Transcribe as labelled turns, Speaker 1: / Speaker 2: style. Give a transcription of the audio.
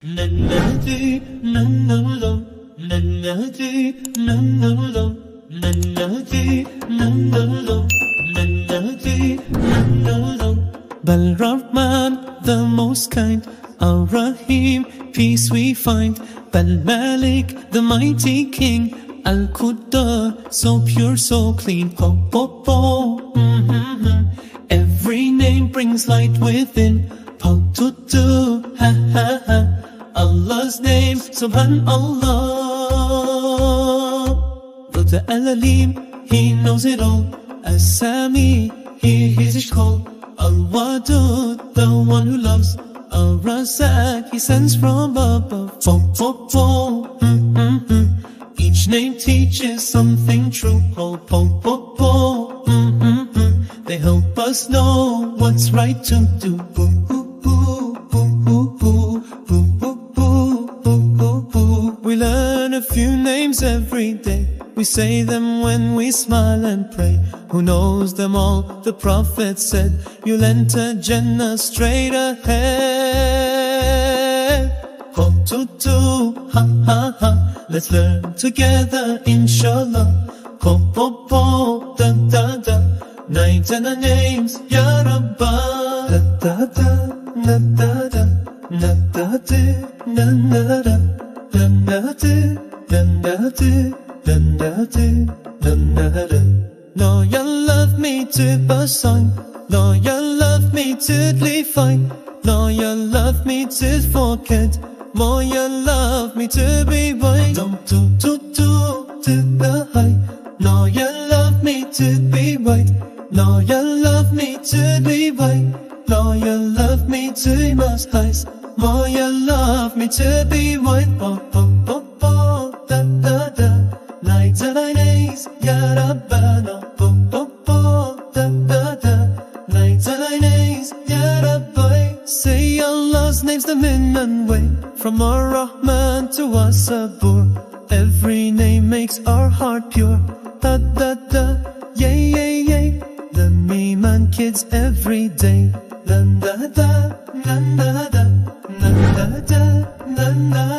Speaker 1: Nannati, nannalum, nannati, nannalum, nannati, nannalum, nannati, nannalum. Bal Rahman, the most kind, Ar-Rahim, peace we find. Bal Malik, the mighty king, Al-Quddar, so pure, so clean. Po, po, po, Every name brings light within. Po, tu, tu, ha, ha, ha. Allah's name, Subhanallah. The Al-Alim, He knows it all. As-Sami, He hears His call. Al-Wadud, the one who loves. Al-Razak, He sends from above. Fo, fo, fo, Each name teaches something true. Po, po, po, po, They help us know what's right to do. We learn a few names every day. We say them when we smile and pray. Who knows them all? The Prophet said, you'll enter Jannah straight ahead. Ho, tu, tu, ha, ha, ha. Let's learn together, inshallah. Po, po, po, da, da, da. Names and the names, Ya Rabbah. Da, da, da, da, da, da. Na, da, da, na, na, da. Da, da, da, da, da, da. No, you love me to Basang. No, you love me to Lifai. No, you love me to forget. More, you love me to be white. Don't do to the high. No, you love me to be white. No, you love me to be white. No, you love me to most highs. More, you love me to be white. Po, po, po, po, da, da, da. Nights and days, Ya Rabbana. Po, po, po, da, da, da. Nights and days, Ya Rabbi. Say Allah's name's the Minan way. From Ar-Rahman to As-Sabur. Every name makes our heart pure. Da, da, da, yay, yay, yay. The Miman kids every day. Da, da, da, da, da, da, da, da, da, da.